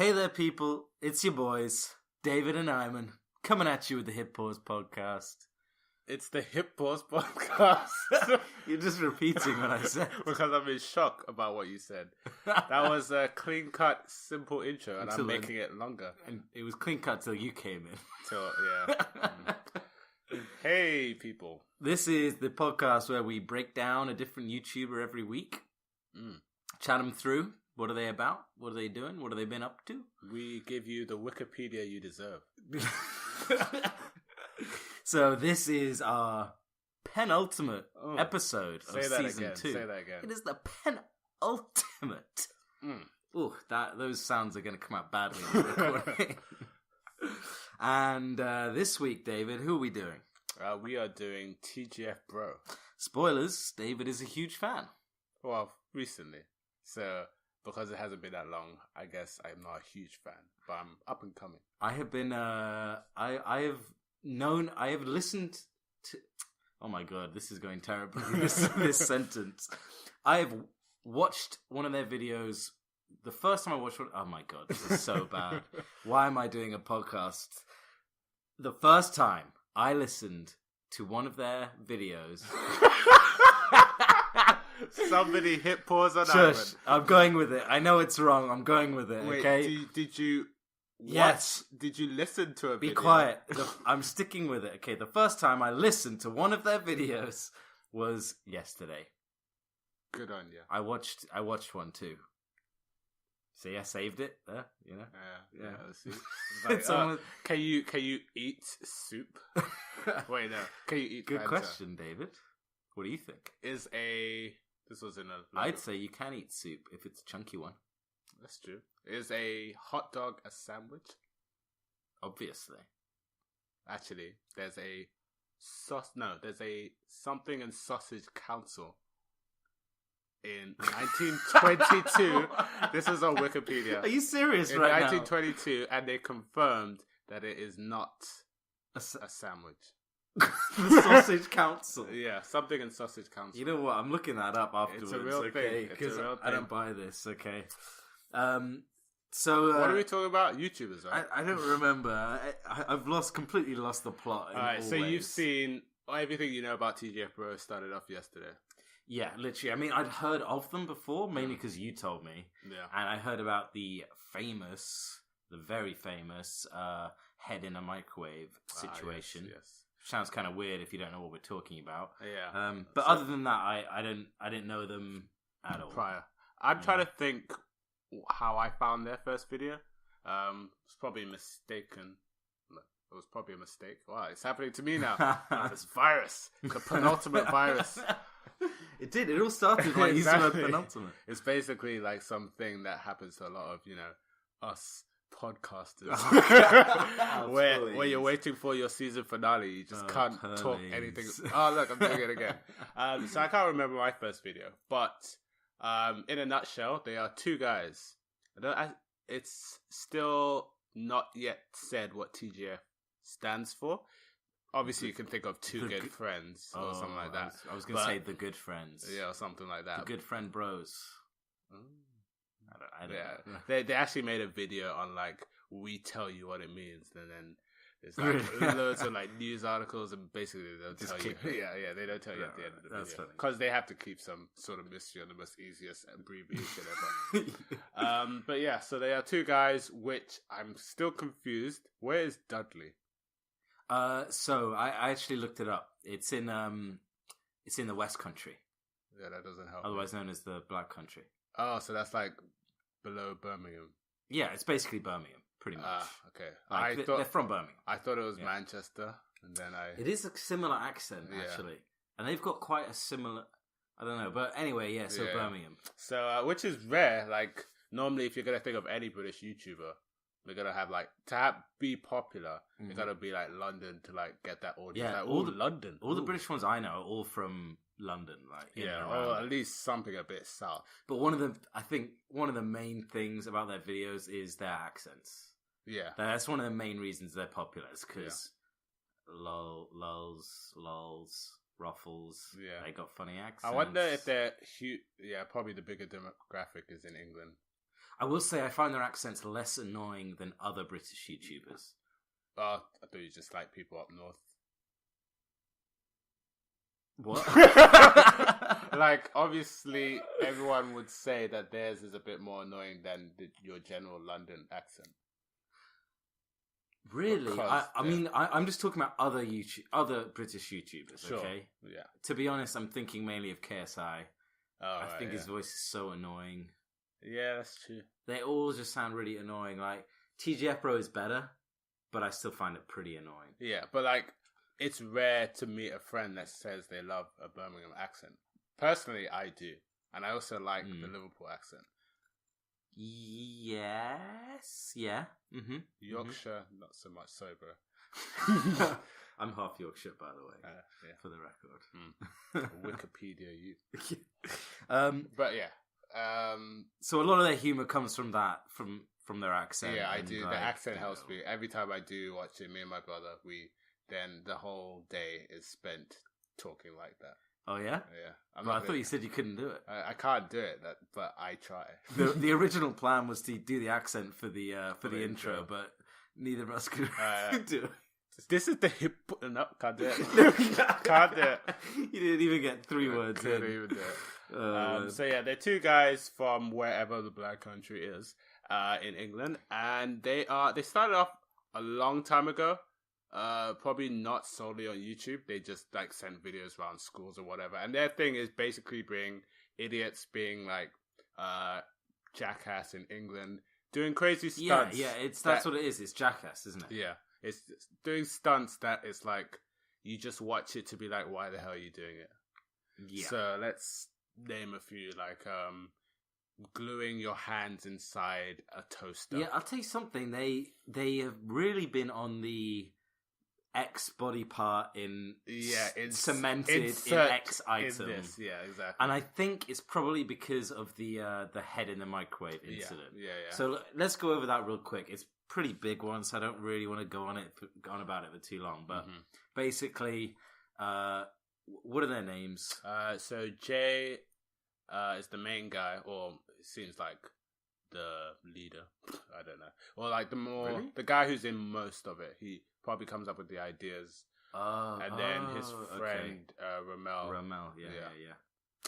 Hey there, people. It's your boys, David and Iman, coming at you with the Hip Pause Podcast. It's the Hip Pause Podcast. You're just repeating what I said. Because I'm in shock about what you said. That was a clean-cut, simple intro, and I'm making it longer. And it was clean-cut till you came in. Hey, people. This is the podcast where we break down a different YouTuber every week. Chat them through. What are they about? What are they doing? What have they been up to? We give you the Wikipedia you deserve. So this is our penultimate episode of season 2. Say that again. It is the penultimate. Ooh, those sounds are going to come out badly in the recording. And this week, David, who are we doing? We are doing TGF Bro. Spoilers, David is a huge fan. Well, recently. So, because it hasn't been that long, I guess I'm not a huge fan. But I'm up and coming. I have been, I have listened to, oh my god, this is going terribly, this sentence. I have watched one of their videos. The first time I watched one, oh my god, this is so bad. Why am I doing a podcast? The first time I listened to one of their videos. Somebody hit pause on Shush, that. I'm going with it. I know it's wrong. I'm going with it. Wait, okay. Did you? Yes. Did you listen to a video? Be quiet. I'm sticking with it. Okay. The first time I listened to one of their videos was yesterday. Good on you. I watched one too. See, I saved it there. You know. Yeah. Let's see. It's like, can you eat soup? Wait, no. Can you eat? Good Fanta? question, David. What do you think? This was in a... I'd say you can eat soup if it's a chunky one. That's true. Is a hot dog a sandwich? Obviously. Actually, there's a something and sausage council in 1922. This is on Wikipedia. Are you serious in right 1922, and they confirmed that it is not a sandwich. The Sausage Council. Yeah, something in Sausage Council. You know what? I'm looking that up afterwards. It's a real thing. Because I don't buy this. Okay. So what are we talking about? YouTubers, right? I don't remember. I've completely lost the plot. All right. So you've seen everything you know about TGF Bro started off yesterday. Yeah, literally. I mean, I'd heard of them before, mainly because you told me. Yeah. And I heard about the very famous head in a microwave situation. Yes. Sounds kind of weird if you don't know what we're talking about. Yeah. But other than that, I didn't know them at all. Prior. I'm trying to think how I found their first video. It's probably mistaken. It was probably a mistake. Wow, it's happening to me now. This virus. The penultimate virus. It did. It all started by using the penultimate. It's basically like something that happens to a lot of, us podcasters. Where you're waiting for your season finale. You just can't talk anything. Oh, look, I'm doing it again. So I can't remember my first video. But in a nutshell, they are two guys. It's still not yet said what TGF stands for. Obviously, you can think of two good friends or something like that. I was going to say the good friends. Yeah, or something like that. The good friend bros. I don't know. They actually made a video on we tell you what it means, and then there's loads of news articles, and basically they don't tell you. Yeah, they don't tell you at the end of the video because they have to keep some sort of mystery on the most easiest abbreviation ever. But yeah, so they are two guys, which I'm still confused. Where is Dudley? So I actually looked it up. It's in the West Country. Yeah, that doesn't help. Otherwise known as the Black Country. Oh, so that's below Birmingham. Yeah, it's basically Birmingham, pretty much. Okay. They're from Birmingham. I thought it was Manchester, and then It is a similar accent, actually. And they've got quite a similar... I don't know, but anyway, so Birmingham. So, which is rare. Normally, if you're going to think of any British YouTuber, they're going to have, to be popular, you got to be, London to, get that audience. Yeah, London. All the British ones I know are all from London, or at least something a bit south. But I think one of the main things about their videos is their accents. Yeah, that's one of the main reasons they're popular. Is because lulls, ruffles. Yeah, they got funny accents. I wonder if they're huge. Yeah, probably the bigger demographic is in England. I will say I find their accents less annoying than other British YouTubers. I thought you just like people up north. What? Like, obviously, everyone would say that theirs is a bit more annoying than your general London accent. Really? I mean, I'm just talking about other British YouTubers, sure. Okay? Yeah. To be honest, I'm thinking mainly of KSI. I think yeah. his voice is so annoying. Yeah, that's true. They all just sound really annoying. Like, TGF Bro is better, but I still find it pretty annoying. Yeah, but like, it's rare to meet a friend that says they love a Birmingham accent. Personally, I do. And I also like the Liverpool accent. Yes. Yeah. Mm-hmm. Yorkshire, not so much sober. I'm half Yorkshire, by the way, for the record. Wikipedia, you. But yeah. So a lot of their humour comes from that, from their accent. Yeah, I do. Like, the accent helps me. Every time I do watch it, me and my brother, then the whole day is spent talking like that. Oh yeah? Yeah. I thought you said you couldn't do it. I can't do it, but I try. The original plan was to do the accent for the intro, but neither of us could do it. This is the hip. No, can't do it. Can't do it. You didn't even get 3 words in. Couldn't even do it. So yeah, they're two guys from wherever the black country is in England, and they started off a long time ago. Probably not solely on YouTube. They just like send videos around schools or whatever. And their thing is basically being idiots, being like Jackass in England, doing crazy stunts. Yeah, that's what it is. It's Jackass, isn't it? Yeah, it's doing stunts that it's like you just watch it to be like, why the hell are you doing it? Yeah. So let's name a few, like gluing your hands inside a toaster. Yeah, I'll tell you something. They have really been on the X body part cemented in X item. In this. Yeah, exactly. And I think it's probably because of the head in the microwave incident. Yeah. So let's go over that real quick. It's a pretty big one, so I don't really want to go on about it for too long. But basically, what are their names? So Jay is the main guy, or it seems like the leader. I don't know. Or like the guy who's in most of it. He probably comes up with the ideas. And then his friend, Ramel. Yeah.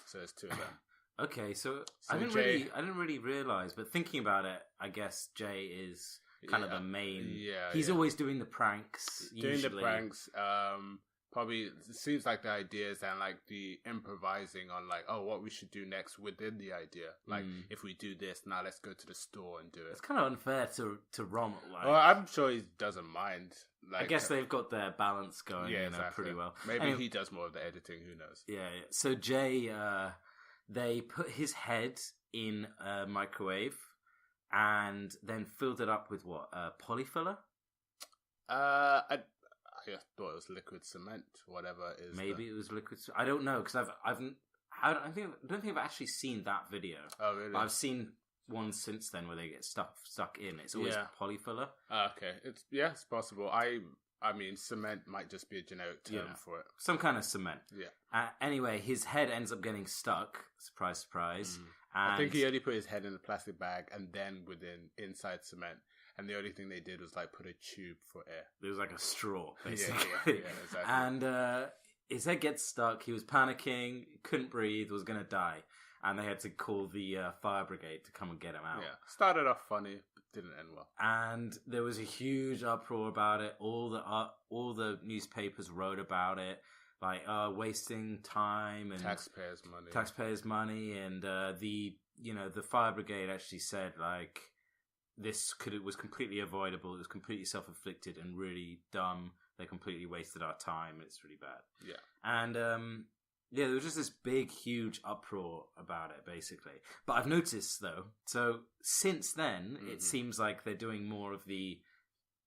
So there's two of them. Okay, so I didn't really realize, but thinking about it, I guess Jay is kind of the main. Yeah, he's always doing the pranks. Doing the pranks. Probably it seems like the ideas and like the improvising on like, oh, what we should do next within the idea. Like if we do this, now let's go to the store and do it. It's kind of unfair to Rommel. Like, well, I'm sure he doesn't mind. Like, I guess they've got their balance going, pretty well. Maybe he does more of the editing. Who knows? Yeah. So Jay, they put his head in a microwave and then filled it up with what? Polyfiller? I thought it was liquid cement, whatever it is. Maybe it was liquid. I don't know because I don't think I've actually seen that video. Oh really? But I've seen one since then where they get stuck in. It's always polyfiller. Okay, it's possible. I mean, cement might just be a generic term for it. Some kind of cement. Yeah. Anyway, his head ends up getting stuck. Surprise, surprise. And I think he only put his head in a plastic bag and then inside cement. And the only thing they did was like put a tube for air. It was like a straw, basically. Yeah, exactly. And his head gets stuck. He was panicking, couldn't breathe, was going to die. And they had to call the fire brigade to come and get him out. Yeah, started off funny, but didn't end well. And there was a huge uproar about it. All the newspapers wrote about it, like wasting time and taxpayers' money, and the fire brigade actually said like, was completely avoidable. It was completely self-inflicted and really dumb. They completely wasted our time. It's really bad. Yeah. And there was just this big, huge uproar about it, basically. But I've noticed though. So since then, it seems like they're doing more of the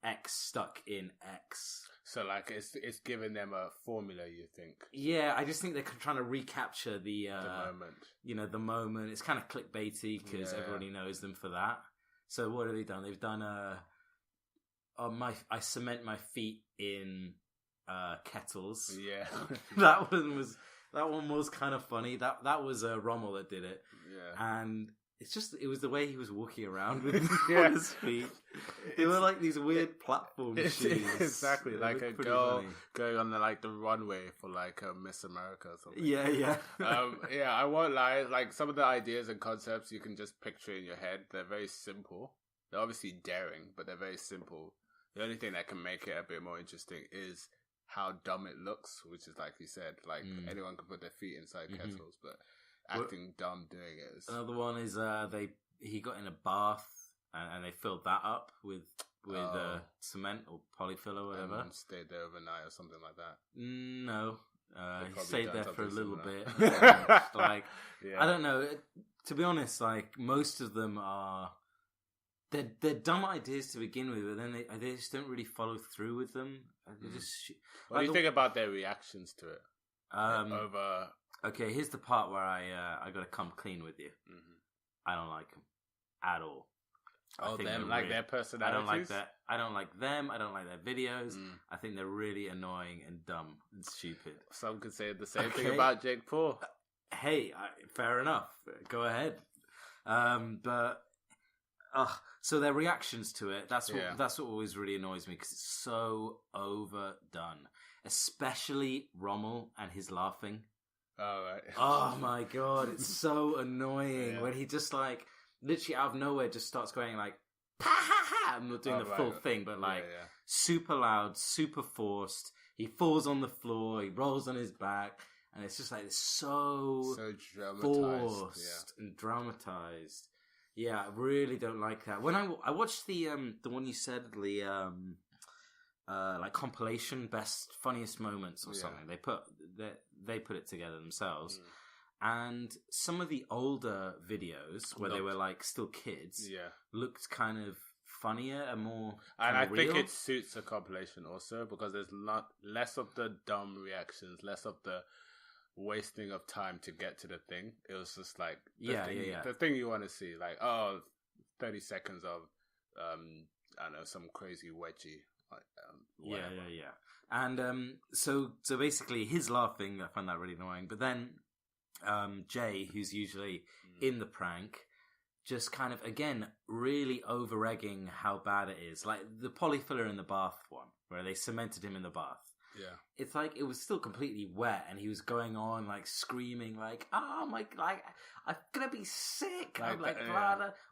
X stuck in X. So like it's giving them a formula. You think? Yeah, I just think they're trying to recapture the moment. The moment. It's kind of clickbaity because everybody knows them for that. So what have they done? They've done I cement my feet in kettles. Yeah, that one was kind of funny. That was Rommel that did it. Yeah, and it was the way he was walking around with on his feet. They were like these weird platform shoes. Exactly, like a girl going on the runway for like a Miss America or something. Yeah. Yeah, I won't lie. Like some of the ideas and concepts you can just picture in your head. They're very simple. They're obviously daring, but they're very simple. The only thing that can make it a bit more interesting is how dumb it looks, which is like you said, like anyone can put their feet inside kettles, but acting dumb doing it. Another one is he got in a bath and they filled that up with cement or polyfill or whatever. And stayed there overnight or something like that. No, he stayed there for a little bit. I don't know. To be honest, like most of them are. They're dumb ideas to begin with, but then they just don't really follow through with them. They just what do you think about their reactions to it? Okay, here's the part where I got to come clean with you. I don't like them at all. Them like their personalities. I don't like that. I don't like them. I don't like their videos. I think they're really annoying and dumb and stupid. Some could say the same thing about Jake Paul. Hey, fair enough. Go ahead. So their reactions to it, that's what always really annoys me, because it's so overdone. Especially Rommel and his laughing. Oh, right. Oh my god, it's so annoying when he just like, literally out of nowhere just starts going like, ha ha ha! I'm not doing the full thing, but like, super loud, super forced. He falls on the floor, he rolls on his back, and it's just like, it's so dramatized. Forced and dramatized. Yeah, I really don't like that. When I watched the one you said, the like compilation best funniest moments or something. They put it together themselves, and some of the older videos where they were like still kids, looked kind of funnier and more. And I real. think it suits a compilation also, because there's less of the dumb reactions, less of the wasting of time to get to the thing. It was just like the thing you want to see, like 30 seconds of I don't know, some crazy wedgie, and so basically his laughing, I found that really annoying, but then Jay, who's usually in the prank, just kind of again really over-egging how bad it is, like the polyfiller in the bath one where they cemented him in the bath. Yeah, it's like it was still completely wet, and he was going on like screaming, like, "Oh my, like I'm gonna be sick," I'm like,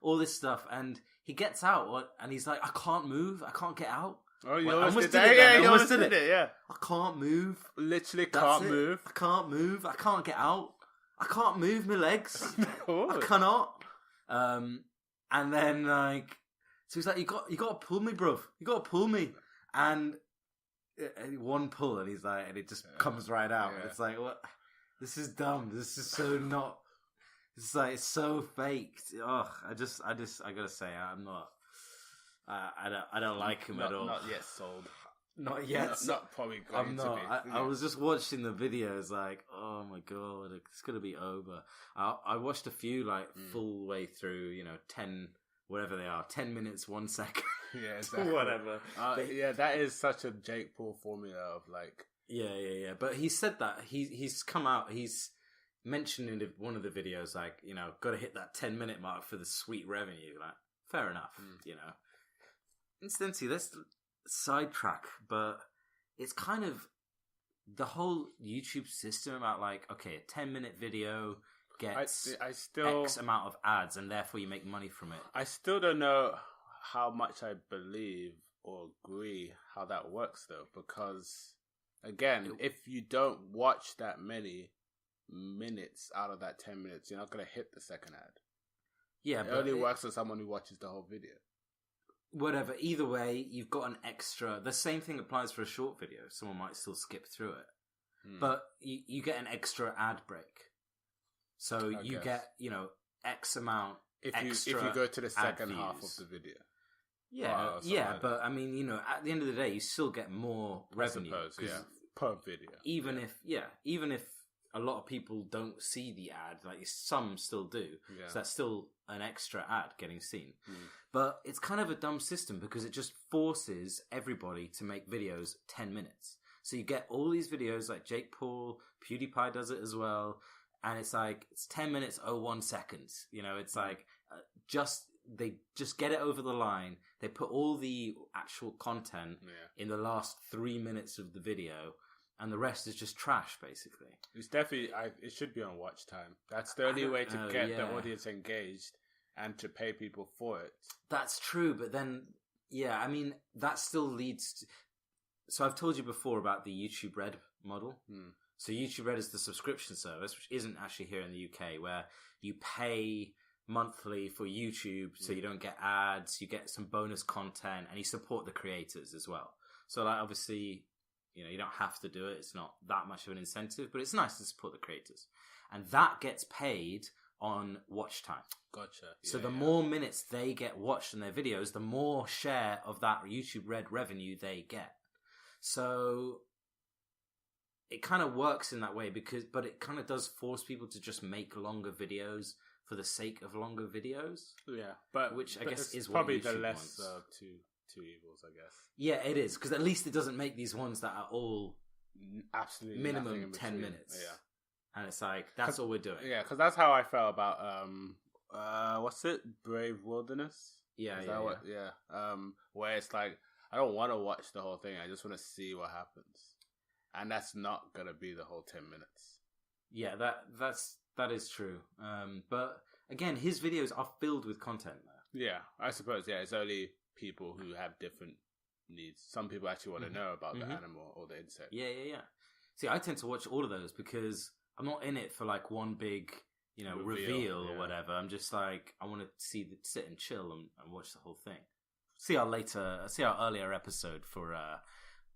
all this stuff, and he gets out, and he's like, "I can't move, I can't get out." Oh, you almost did that. You almost did it. Yeah, I can't move. Literally can't move. I can't move. I can't get out. I can't move my legs. I cannot. And then like, so he's like, "You got to pull me, bruv. You got to pull me," and one pull, and he's like, and it just comes right out. Yeah. It's like, what? This is dumb. This is so not. It's like, it's so faked. Oh, I gotta say, I'm not. I don't like him at all. Not yet sold. Not yet. Not probably going I'm not. to be. I was just watching the videos, like, oh my god, it's gonna be over. I watched a few like full way through, 10. Whatever they are, 10 minutes, 1 second. Yeah, exactly. Whatever. That is such a Jake Paul formula of like. Yeah. But he said that he's come out. He's mentioned in one of the videos, like, got to hit that 10-minute mark for the sweet revenue. Like, fair enough, Incidentally, let's sidetrack, but it's kind of the whole YouTube system about like, okay, a 10-minute video gets X amount of ads, and therefore you make money from it. I still don't know how much I believe or agree how that works, though, because again, if you don't watch that many minutes out of that 10 minutes, you're not going to hit the second ad. Yeah, it only works for someone who watches the whole video. Whatever. Either way, you've got an extra. The same thing applies for a short video. Someone might still skip through it, but you get an extra ad break. So you get, X amount if you go to the second half of the video. Yeah, but I mean, at the end of the day, you still get more revenue. Per video. Even if a lot of people don't see the ad, like some still do. Yeah. So that's still an extra ad getting seen. But it's kind of a dumb system because it just forces everybody to make videos 10 minutes. So you get all these videos like Jake Paul, PewDiePie does it as well. and it's like it's 10 minutes 01 seconds. You know, it's like they just get it over the line. They put all the actual content in the last 3 minutes of the video, and the rest is just trash, basically. It's definitely it should be on watch time. That's the only way to get the audience engaged and to pay people for it. That's true, but then I mean that still leads to. So I've told you before about the YouTube Red model. So YouTube Red is the subscription service, which isn't actually here in the UK, where you pay monthly for YouTube, so you don't get ads, you get some bonus content, and you support the creators as well. So like obviously, you know, you don't have to do it. It's not that much of an incentive, but it's nice to support the creators. And that gets paid on watch time. Gotcha. So the more minutes they get watched in their videos, the more share of that YouTube Red revenue they get. So it kind of works in that way but it kind of does force people to just make longer videos for the sake of longer videos. Yeah, which I guess is probably what YouTube the less wants. two evils, I guess. Yeah, it is, because at least it doesn't make these ones that are all absolutely minimum 10 minutes. Yeah, and it's like that's all we're doing. Yeah, because that's how I felt about what's it, Brave Wilderness? Yeah. Where it's like I don't want to watch the whole thing. I just want to see what happens, and that's not gonna be the whole 10 minutes. Yeah, that is true. But again, his videos are filled with content though. Yeah, I suppose. Yeah, it's only people who have different needs. Some people actually want to know about the animal or the insect. Yeah. See, I tend to watch all of those because I'm not in it for like one big, you know, reveal or whatever. I'm just like, I want to sit and chill and watch the whole thing. See our earlier episode for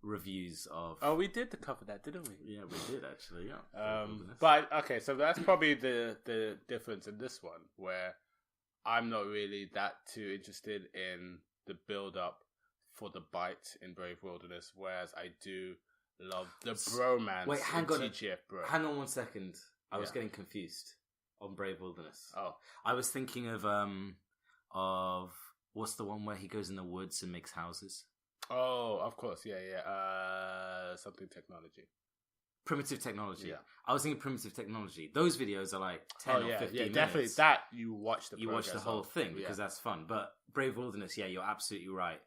reviews of. Oh, we did cover that, didn't we? Yeah, we did actually. Yeah. But okay, so that's probably the difference in this one, where I'm not really that too interested in the build up for the bite in Brave Wilderness, whereas I do love the bromance. Wait, hang on, TGF Bro. Hang on 1 second. I was getting confused on Brave Wilderness. Oh, I was thinking of what's the one where he goes in the woods and makes houses? Oh, of course, yeah. Something technology. Primitive Technology. Yeah. I was thinking Primitive Technology. Those videos are like 10 or 15 minutes. Definitely. That you watch You watch the whole thing because that's fun. But Brave Wilderness, you're absolutely right.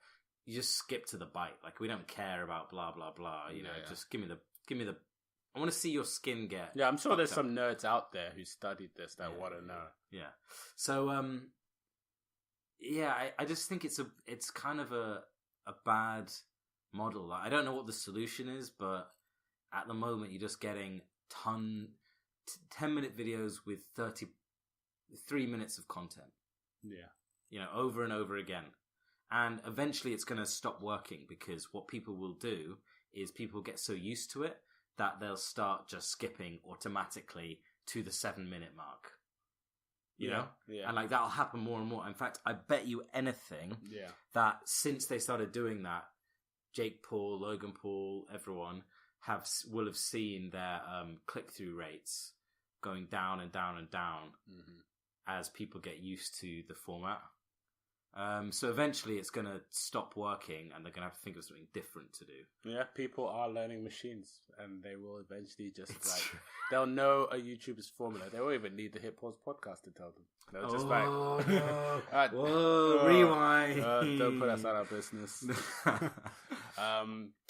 You just skip to the bite. Like, we don't care about blah, blah, blah. You know, just give me the... I want to see your skin get... Yeah, I'm sure there's some nerds out there who studied this that want to know. Yeah. So, I just think it's kind of a bad model. Like, I don't know what the solution is, but at the moment you're just getting 10-minute videos with 3 minutes of content. Yeah. You know, over and over again. And eventually it's going to stop working, because what people will do is people get so used to it that they'll start just skipping automatically to the 7-minute mark. You know? Yeah. And like that'll happen more and more. In fact, I bet you anything that since they started doing that, Jake Paul, Logan Paul, everyone will have seen their click-through rates going down and down and down as people get used to the format. So eventually it's going to stop working and they're going to have to think of something different to do. Yeah, people are learning machines and they will eventually just they'll know a YouTuber's formula. They won't even need the Hip Pause podcast to tell them. They'll just rewind. Don't put us out of business.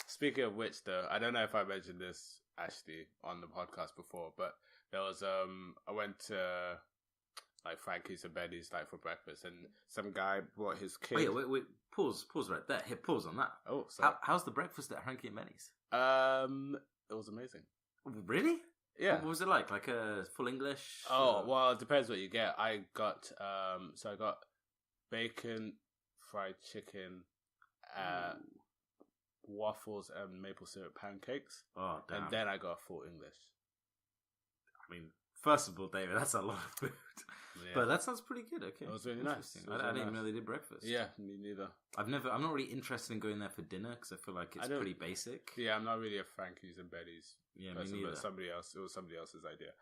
Speaking of which, though, I don't know if I mentioned this actually on the podcast before, but there was I went to like Frankie's and Benny's like for breakfast, and some guy brought his kid. Wait, pause right there. Hit pause on that. Oh, sorry. How's the breakfast at Frankie and Benny's? It was amazing. Really? Yeah. What was it like? Like a full English? Oh, well, it depends what you get. I got I got bacon, fried chicken, waffles, and maple syrup pancakes. Oh, damn. And then I got full English. I mean, first of all, David, that's a lot of food. Yeah. But that sounds pretty good. Okay, it was really nice. I didn't even know they did breakfast. Yeah, me neither. I'm not really interested in going there for dinner because I feel like it's pretty basic. Yeah, I'm not really a Frankie's and Betty's. Yeah, me neither. But it was somebody else's idea.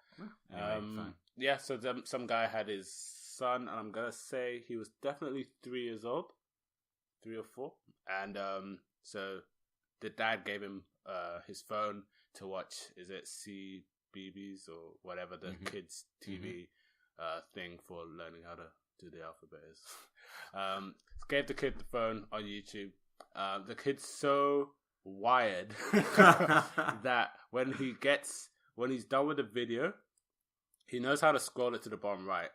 Anyway, yeah, so some guy had his son, and I'm gonna say he was definitely 3 years old, 3 or 4, and so the dad gave him his phone to watch. Is it BBs or whatever the kids TV thing for learning how to do the alphabet is. Gave the kid the phone on YouTube. The kid's so wired that when he's done with the video, he knows how to scroll it to the bottom right.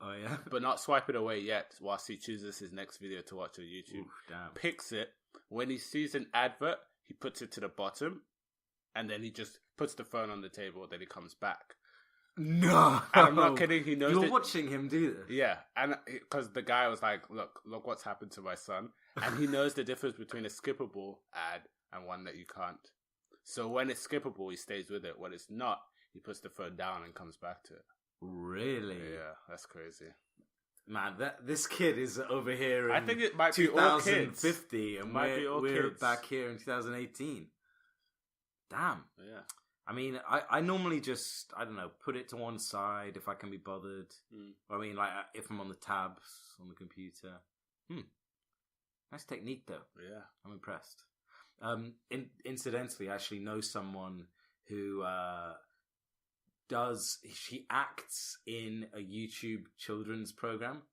Oh yeah, but not swipe it away yet. Whilst he chooses his next video to watch on YouTube, damn. Picks it. When he sees an advert, he puts it to the bottom, and then he just puts the phone on the table. Then he comes back. No, and I'm not kidding. He knows. You're watching him do this. Yeah, and because the guy was like, "Look what's happened to my son," and he knows the difference between a skippable ad and one that you can't. So when it's skippable, he stays with it. When it's not, he puts the phone down and comes back to it. Really? Yeah, that's crazy. Man, this kid is over here in I think it might be all kids. 2050, and we're back here in 2018. Damn. Yeah. I mean, I normally just, I don't know, put it to one side if I can be bothered. I mean, like, if I'm on the tabs on the computer. Nice technique, though. Yeah. I'm impressed. Incidentally, I actually know someone who... she acts in a YouTube children's program.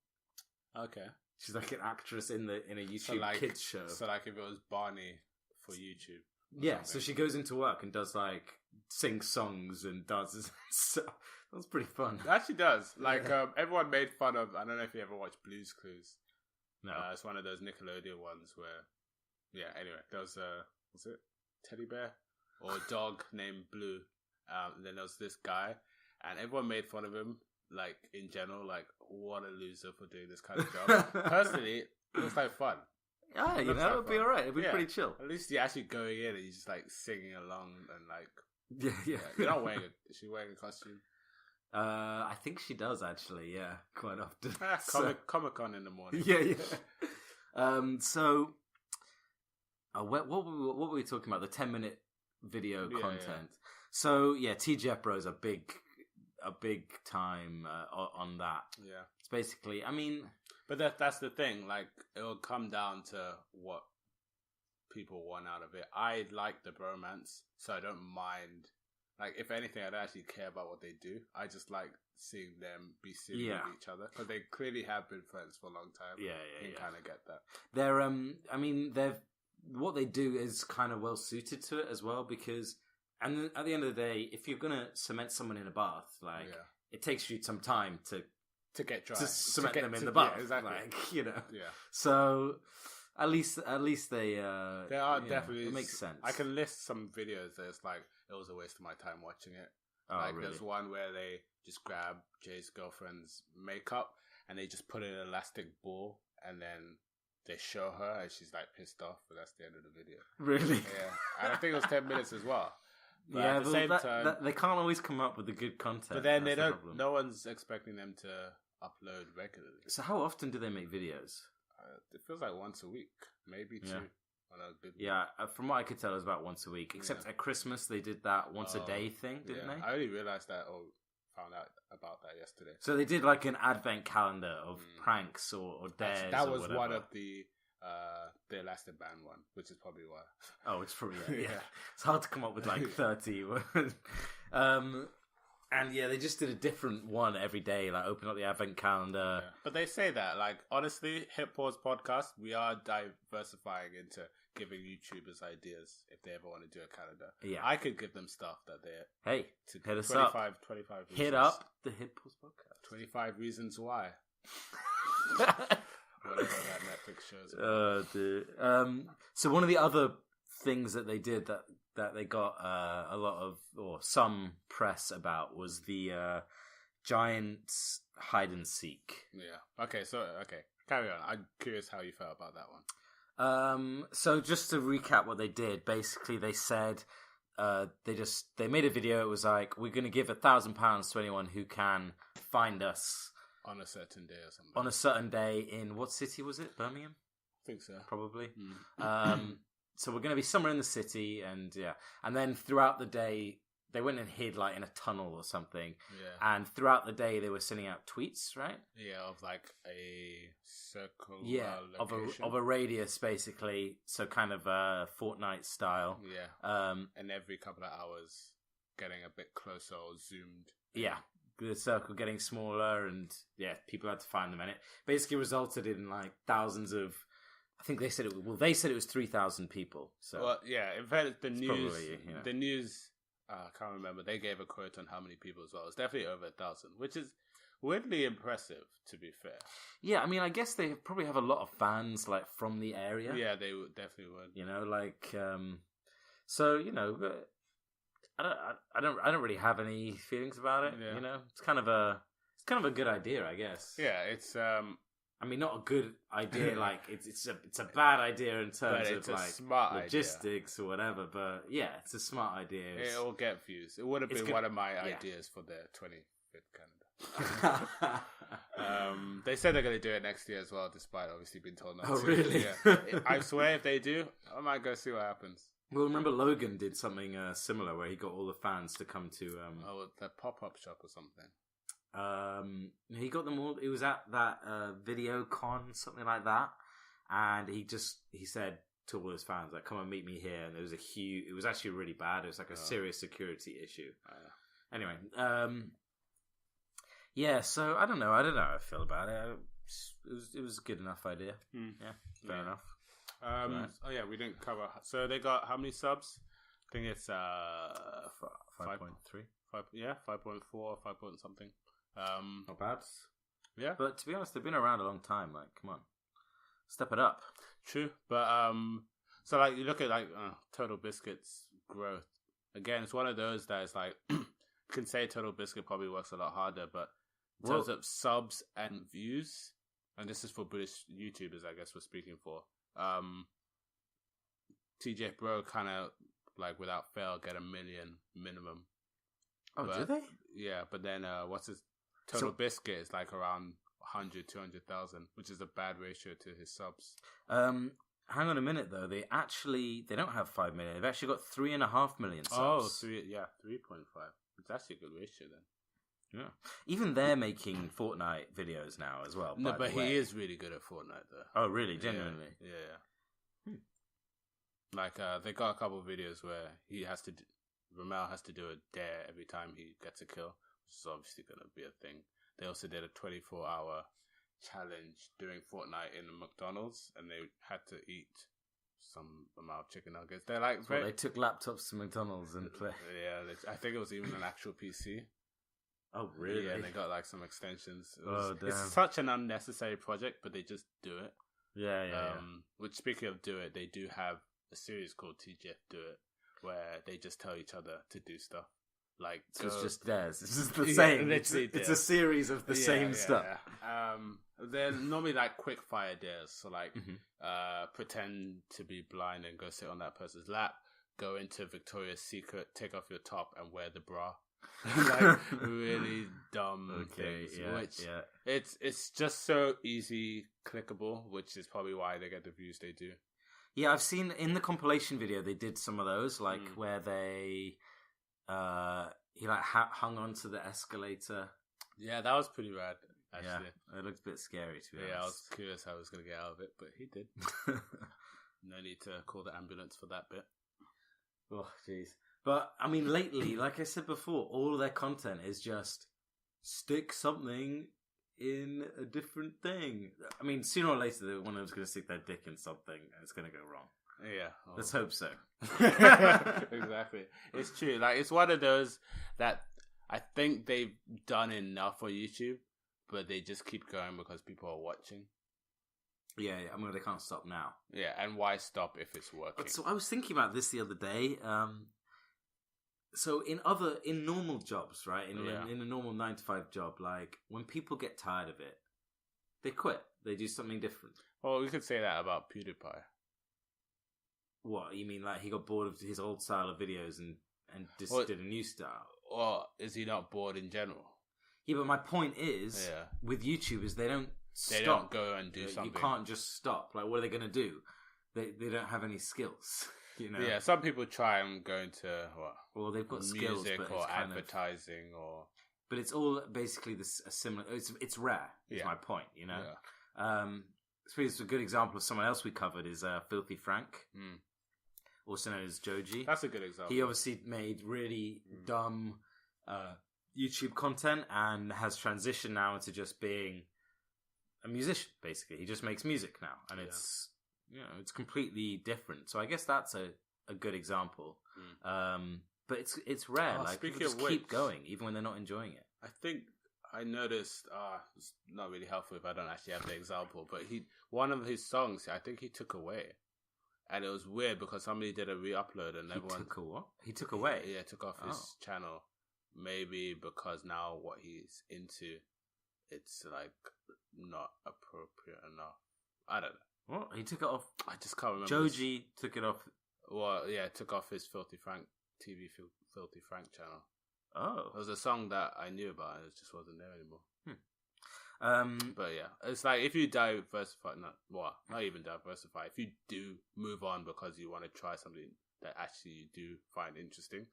Okay. She's like an actress in a YouTube kids show. So like if it was Barney for YouTube. Yeah, so she goes into work and does like sings songs and does so that's pretty fun. It actually does. Like everyone made fun of, I don't know if you ever watched Blue's Clues. No. It's one of those Nickelodeon ones where anyway, there was was it teddy bear or a dog named Blue. Then there was this guy, and everyone made fun of him, like, in general, like, what a loser for doing this kind of job. Personally, it was, like, fun. Yeah, you know, it'd be alright. It'd be pretty chill. At least you're actually going in and you're just, like, singing along and, like... Yeah. You're not wearing is she wearing a costume? I think she does, actually, yeah, quite often. Comic-Con in the morning. Yeah. So, what were we talking about? The 10-minute video content. Yeah. So yeah, TGF Bro is a big time on that. Yeah, it's basically. I mean, but that's the thing. Like, it'll come down to what people want out of it. I like the bromance, so I don't mind. Like, if anything, I don't actually care about what they do. I just like seeing them be silly with each other because they clearly have been friends for a long time. Yeah. You kind of get that. They're I mean, what they do is kind of well suited to it as well because. And at the end of the day, if you're gonna cement someone in a bath, like it takes you some time to get dry, to cement them in the bath, exactly. Like, you know. Yeah. So at least they they are definitely. It makes sense. I can list some videos that's like it was a waste of my time watching it. Oh, like really? There's one where they just grab Jay's girlfriend's makeup and they just put it in an elastic ball and then they show her and she's like pissed off, but that's the end of the video. Really? Yeah. And I think it was 10 minutes as well. But yeah, at the same time, they can't always come up with the good content. But then they don't. No one's expecting them to upload regularly. So how often do they make videos? It feels like once a week, maybe two. On a good week. From what I could tell, it was about once a week. Except at Christmas, they did that once a day thing, didn't they? I only realized that or found out about that yesterday. So they did like an advent calendar of pranks or dares. That was or one of the elastic band one, which is probably why. Oh, it's probably yeah. It's hard to come up with like 30. And yeah, they just did a different one every day, like open up the advent calendar. Yeah. But they say that, like, honestly, Hit Pause Podcast, we are diversifying into giving YouTubers ideas if they ever want to do a calendar. Yeah. I could give them stuff that they're... Hey, hit us 25 up. 25 reasons. Hit up the Hit Pause Podcast. 25 reasons why. Whatever that Netflix shows. Oh, dude. So one of the other things that they did that they got a lot of or some press about was the Giants hide and seek. Yeah. Okay. Carry on. I'm curious how you felt about that one. So just to recap what they did, basically they said they made a video. It was like, we're going to give £1,000 to anyone who can find us on a certain day or something. On a certain day in what city was it? Birmingham? I think so. Probably. So we're going to be somewhere in the city, and then throughout the day they went and hid like in a tunnel or something. Yeah. And throughout the day they were sending out tweets, right? Yeah, of like a circle. Of a radius basically. So kind of Fortnite style. Yeah. And every couple of hours getting a bit closer or zoomed. Yeah, the circle getting smaller, and people had to find them, and it basically resulted in like thousands of. I think they said it. Well, they said it was 3,000 people. So, well, yeah. In fact, the news, probably, the news. I can't remember. They gave a quote on how many people as well. It's definitely over 1,000, which is weirdly impressive. To be fair. Yeah, I mean, I guess they probably have a lot of fans like from the area. Yeah, they definitely would. You know, like, so you know, I don't really have any feelings about it. Yeah. You know, it's kind of a good idea, I guess. Yeah, it's I mean, not a good idea. Like it's a bad idea in terms of like smart logistics or whatever. But yeah, it's a smart idea. It will get views. It would have been one of my ideas for the 25th calendar. They said they're going to do it next year as well, despite obviously being told not to. Oh, really? Yeah. I swear, if they do, I might go see what happens. Well, remember Logan did something similar where he got all the fans to come to the pop-up shop or something. He got them all. It was at that video con, something like that, and he said to all his fans, like, "Come and meet me here." And there was it was actually really bad. It was like a serious security issue. Anyway, yeah. So I don't know how I feel about it. It was a good enough idea. Yeah, fair enough. Oh yeah, we didn't cover. So they got how many subs? I think it's 5.3. 5.4, 5 point something. Not bad. Yeah, but to be honest, they've been around a long time. Like, come on, step it up. True, but so like you look at like Total Biscuit's growth. Again, it's one of those that is like you can say Total Biscuit probably works a lot harder, but in terms of subs and views, and this is for British YouTubers, I guess we're speaking for. TGF Bro kind of like without fail get 1 million minimum. Oh, do they? Yeah, but then what's his Total Biscuit is like around 100, 200,000, which is a bad ratio to his subs. Hang on a minute though. They don't have 5 million. They've actually got 3.5 million subs. 3.5. It's actually a good ratio then. Yeah. Even they're making Fortnite videos now as well. No, but he is really good at Fortnite though. Oh, really? Genuinely? Yeah. Like they got a couple of videos where Ramel has to do a dare every time he gets a kill, which is obviously going to be a thing. They also did a 24-hour challenge doing Fortnite in a McDonald's, and they had to eat some amount of chicken nuggets. They're like they took laptops to McDonald's and play. Yeah, I think it was even an actual PC. Oh, really? Yeah, and they got like some extensions. Damn. It's such an unnecessary project, but they just do it. Yeah. Which, speaking of do it, they do have a series called TGF Do It, where they just tell each other to do stuff. Like, so it's just theirs. It's just the same. It's a series of the same stuff. They're normally like quick fire dares. So like, pretend to be blind and go sit on that person's lap. Go into Victoria's Secret, take off your top and wear the bra. Like really dumb things. It's just so easy clickable, which is probably why they get the views they do. Yeah, I've seen in the compilation video they did some of those, like where they he like hung onto the escalator. Yeah, that was pretty rad. Actually, it looked a bit scary to be honest. Yeah, I was curious how he was going to get out of it, but he did. No need to call the ambulance for that bit. Oh, jeez. But I mean, lately, like I said before, all of their content is just stick something in a different thing. I mean, sooner or later, one of them's going to stick their dick in something, and it's going to go wrong. Yeah, let's hope so. Exactly, it's true. Like it's one of those that I think they've done enough for YouTube, but they just keep going because people are watching. Yeah. I mean, they can't stop now. Yeah, and why stop if it's working? So I was thinking about this the other day. So in normal jobs, right? In a normal 9-to-5 job, like when people get tired of it, they quit. They do something different. Well, we could say that about PewDiePie. What, you mean like he got bored of his old style of videos and just did a new style? Or is he not bored in general? Yeah, but my point is, with YouTubers, they don't stop. They don't go and do something. You can't just stop. Like, what are they going to do? They don't have any skills. You know? Yeah, some people try and go into Well, they've got music skills, but or advertising or. But it's all basically a similar. It's rare. Is my point. You know. Yeah. I suppose a good example of someone else we covered is Filthy Frank. also known as Joji. That's a good example. He obviously made really dumb YouTube content and has transitioned now into just being a musician. Basically, he just makes music now, and it's it's completely different. So I guess that's a good example. But it's rare. Like people just keep going even when they're not enjoying it. I think I noticed. It's not really helpful if I don't actually have the example. But one of his songs, I think he took away, and it was weird because somebody did a re-upload and everyone took a what? He took away. Yeah, took off his channel. Maybe because now what he's into, it's like not appropriate enough. I don't know. What? He took it off. I just can't remember. Joji took it off. Well, yeah, took off his Filthy Frank Filthy Frank channel. Oh, it was a song that I knew about, and it just wasn't there anymore. But yeah, it's like if you diversify, not even diversify. If you do move on because you want to try something that actually you do find interesting,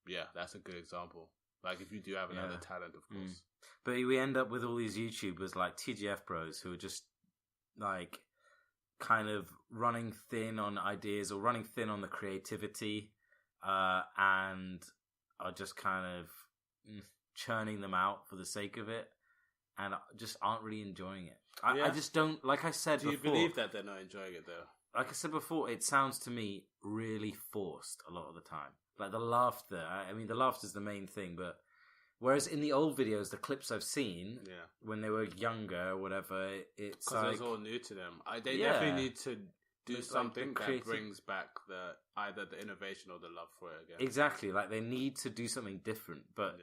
yeah, that's a good example. Like if you do have another talent, of course. But we end up with all these YouTubers like TGF Bros who are just like kind of running thin on ideas or running thin on the creativity, and are just kind of churning them out for the sake of it, and just aren't really enjoying it. I just don't, like I said before. Do you believe that they're not enjoying it though? Like I said before, it sounds to me really forced a lot of the time. Like the laughter. I mean, the laughter's the main thing, but whereas in the old videos, the clips I've seen, when they were younger or whatever, it's because like... it was all new to them. They definitely need to do something that brings back either the innovation or the love for it again. Exactly. Like they need to do something different, but...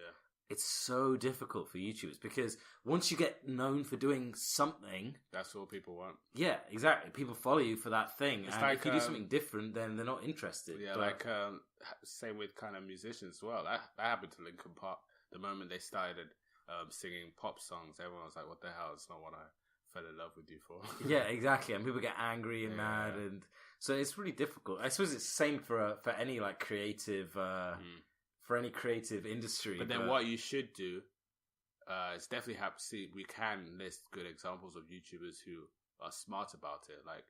It's so difficult for YouTubers because once you get known for doing something... That's all people want. Yeah, exactly. People follow you for that thing. It's and like, if you do something different, then they're not interested. Yeah, but... same with kind of musicians as well. That happened to Linkin Park. The moment they started singing pop songs, everyone was like, what the hell? It's not what I fell in love with you for. Yeah, exactly. And people get angry and mad. And so it's really difficult. I suppose it's the same for any like creative... For any creative industry. But then what you should do is definitely we can list good examples of YouTubers who are smart about it, like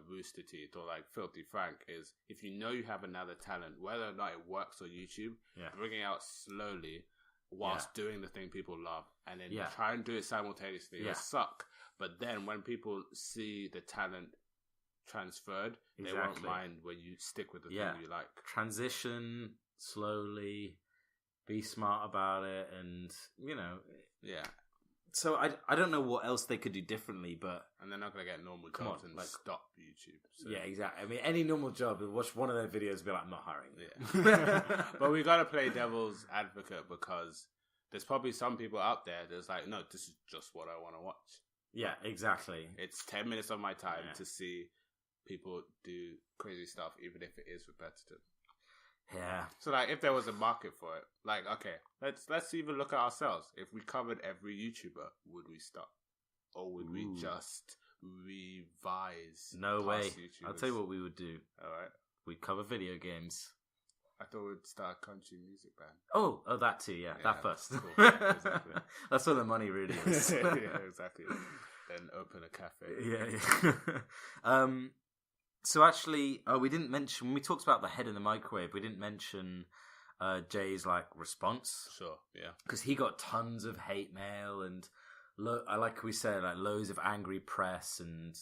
Rooster Teeth or like Filthy Frank, is if you know you have another talent, whether or not it works on YouTube, bring it out slowly whilst doing the thing people love, and then try and do it simultaneously. It'll suck, but then when people see the talent transferred, they won't mind when you stick with the thing you like. Transition slowly, be smart about it, and so I don't know what else they could do differently, but and they're not gonna get normal jobs and stop YouTube. So. Yeah, exactly. I mean, any normal job, watch one of their videos and be like, I'm not hiring. But we gotta play devil's advocate because there's probably some people out there that's like, no, this is just what I want to watch. Yeah, exactly. It's 10 minutes of my time to see people do crazy stuff, even if it is repetitive. Yeah. So like, if there was a market for it, like, okay, let's even look at ourselves. If we covered every YouTuber, would we stop, or would we just revise? No way. YouTubers? I'll tell you what we would do. All right, we'd cover video games. I thought we'd start a country music band. Oh, that too. Yeah, that first. Cool. Yeah, exactly. That's where the money really is. Yeah, exactly. Then open a cafe. Yeah. So actually, we didn't mention, when we talked about the head in the microwave, we didn't mention Jay's like response. Sure, yeah. Because he got tons of hate mail and, like we said, like loads of angry press and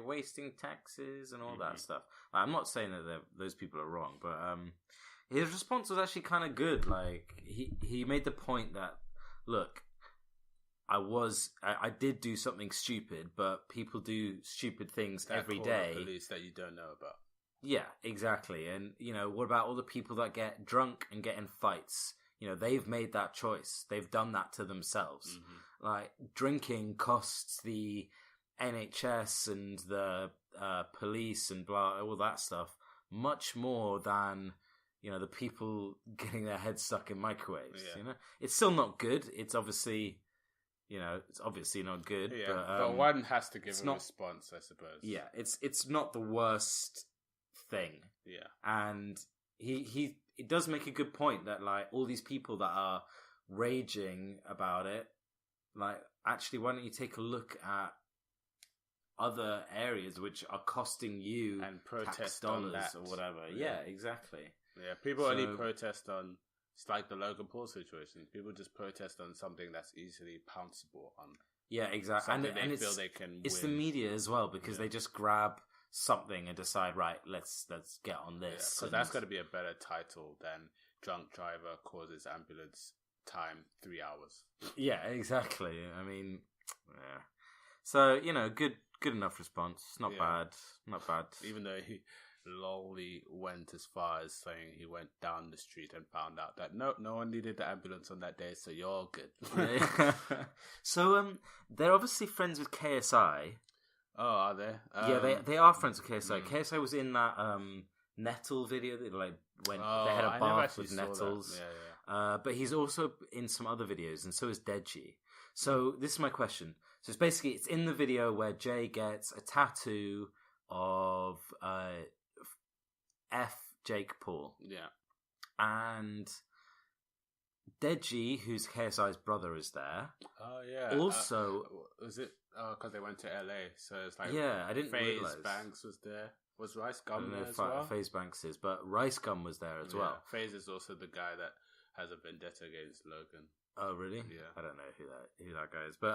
wasting taxes and all that stuff. Like, I'm not saying that those people are wrong, but his response was actually kind of good. Like he made the point that, look, I did do something stupid, but people do stupid things every day. Police that you don't know about. Yeah, exactly. And, what about all the people that get drunk and get in fights? They've made that choice. They've done that to themselves. Mm-hmm. Like, drinking costs the NHS and the police and all that stuff much more than, the people getting their heads stuck in microwaves. Yeah. It's still not good. It's obviously... it's obviously not good. Yeah, but one has to give a response, I suppose. Yeah, it's not the worst thing. Yeah, and he does make a good point that like all these people that are raging about it, like actually, why don't you take a look at other areas which are costing you and protest tax on dollars that or whatever. Yeah, exactly. Yeah, people only protest on. It's like the Logan Paul situation. People just protest on something that's easily pounceable on. Yeah, exactly. And feel they can. It's win. the media as well because they just grab something and decide, right, let's get on this. Because that's going to be a better title than "Drunk Driver Causes Ambulance Time 3 hours." Yeah, exactly. I mean, yeah. So good enough response. Not bad. Even though he lolly went as far as saying he went down the street and found out that no one needed the ambulance on that day, so you're all good. Yeah. So they're obviously friends with KSI. Oh, are they? Yeah, they are friends with KSI. KSI was in that Nettle video that when they had a bath with Nettles. Yeah. But he's also in some other videos, and so is Deji. So this is my question. So it's in the video where Jay gets a tattoo of F. Jake Paul. Yeah. And Deji, who's KSI's brother, is there. Oh, yeah. Also... was it... Oh, because they went to LA, so it's like... Yeah, I didn't realize. FaZe Banks was there. Was Rice Gum there as well? FaZe Banks is, but Rice Gum was there as well. FaZe is also the guy that has a vendetta against Logan. Oh, really? Yeah. I don't know who that guy is. But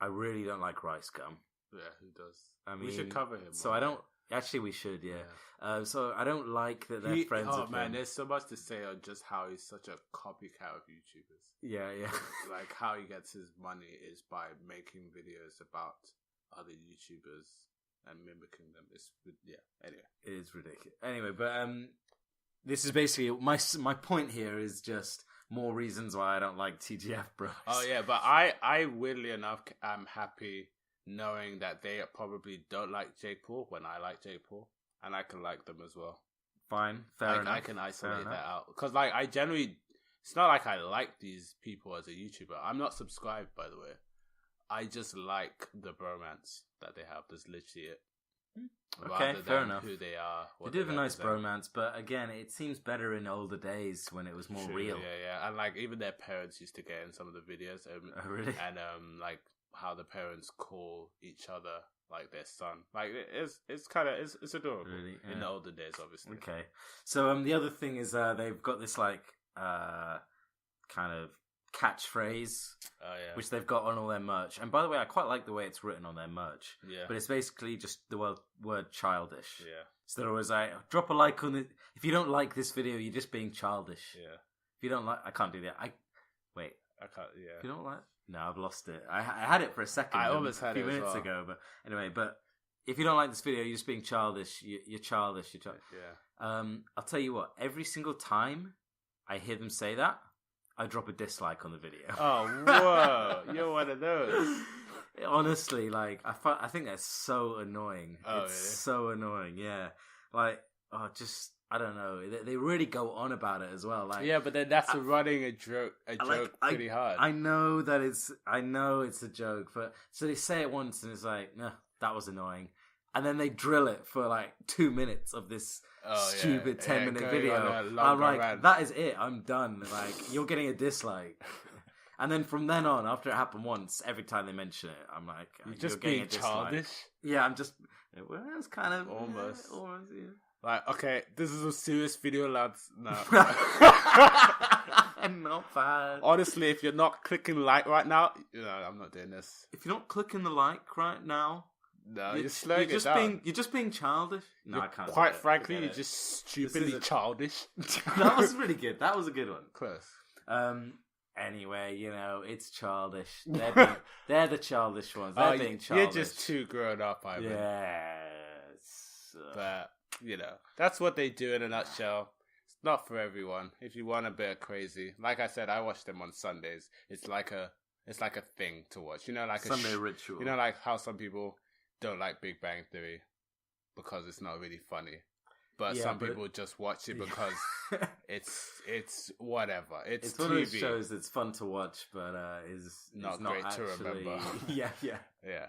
I really don't like Rice Gum. Yeah, who does? I mean, we should cover him. So I don't... Actually, we should, yeah. So I don't like that they're friends with him. Oh, man, there's so much to say on just how he's such a copycat of YouTubers. Yeah. Like, how he gets his money is by making videos about other YouTubers and mimicking them. Anyway. It is ridiculous. Anyway, but this is basically... My point here is just more reasons why I don't like TGF Bros. Oh, yeah, but I weirdly enough, am happy... knowing that they probably don't like Jake Paul when I like Jake Paul, and I can like them as well. Fine, fair enough. I can isolate that out because, like, I generally, it's not like I like these people as a YouTuber. I'm not subscribed, by the way. I just like the bromance that they have. That's literally it. Okay, fair enough. Who they are. They do have a nice bromance, but again, it seems better in older days when it was more real. Yeah, and like even their parents used to get in some of the videos. Oh, really? And like. How the parents call each other like their son, like it's kind of it's adorable. Really? Yeah. In the older days, obviously. Okay, so the other thing is they've got this like kind of catchphrase, which they've got on all their merch. And by the way, I quite like the way it's written on their merch. Yeah, but it's basically just the word childish. Yeah, so they're always like, drop a like on it if you don't like this video. You're just being childish. Yeah, if you don't like, I can't do that. I can't. Yeah, if you don't like. No, I've lost it. I had it for a second. I almost had it a few minutes ago, but anyway. But if you don't like this video, you're just being childish. You're childish. You're childish. Yeah. I'll tell you what. Every single time I hear them say that, I drop a dislike on the video. Oh, whoa! You're one of those. Honestly, like I think that's so annoying. Oh, it's so annoying. Yeah, like I don't know. They really go on about it as well. Like, yeah, but then that's running a joke pretty hard. I know it's a joke, but so they say it once and it's like, no, that was annoying, and then they drill it for like 2 minutes of this stupid 10-minute video. I'm like, that is it. I'm done. Like, you're getting a dislike. And then from then on, after it happened once, every time they mention it, I'm like, you're just being childish. Yeah, I'm just. Well, it's kind of almost. Yeah. Like, okay, this is a serious video, lads. No. Not bad. Honestly, if you're not clicking like right now, I'm not doing this. If you're not clicking the like right now, no, you're slowing it down. You're just being childish. No, I can't. Quite frankly, you're just stupidly childish. That was really good. That was a good one. Close. Anyway, it's childish. They're the childish ones. They're being childish. You're just too grown up, Ivan. Yes. But... that's what they do in a nutshell. It's not for everyone. If you want a bit of crazy, like I said, I watch them on Sundays. It's like a thing to watch. Like a Sunday ritual. Like how some people don't like Big Bang Theory because it's not really funny, but people just watch it because it's whatever. It's one TV. of those shows that's fun to watch, but is not great actually... to remember. Yeah.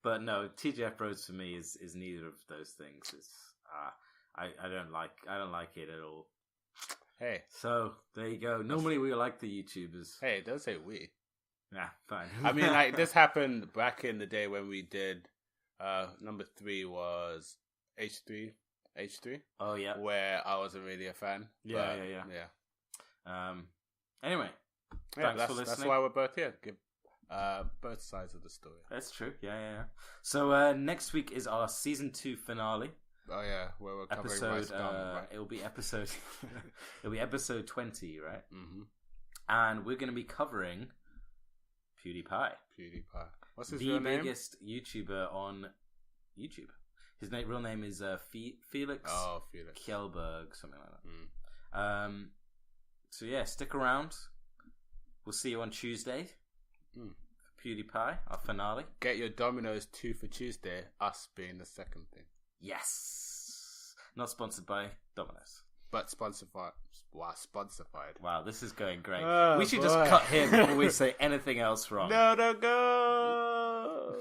But no, TGF Bros for me is neither of those things. It's I don't like it at all. Hey. So, there you go. Normally we like the YouTubers. Hey, don't say we. Yeah, fine. I mean, like, this happened back in the day when we did Number 3 was H3. Oh yeah. Where I wasn't really a fan. Yeah. Anyway, thanks for listening. That's why we're both here. Give both sides of the story. That's true. Yeah. So next week is our season 2 finale. Oh yeah, where we're covering episode. right? It'll be episode 20, right? Mm-hmm. And we're going to be covering PewDiePie. What's his real name? The biggest YouTuber on YouTube. His real name is Felix. Oh, Felix Kjellberg, something like that. So yeah, stick around. We'll see you on Tuesday. PewDiePie, our finale. Get your Domino's 2 for Tuesday. Us being the second thing. Yes. Not sponsored by Domino's. But sponsified. Wow, this is going great. Oh, we should just cut here before we say anything else wrong. No, go!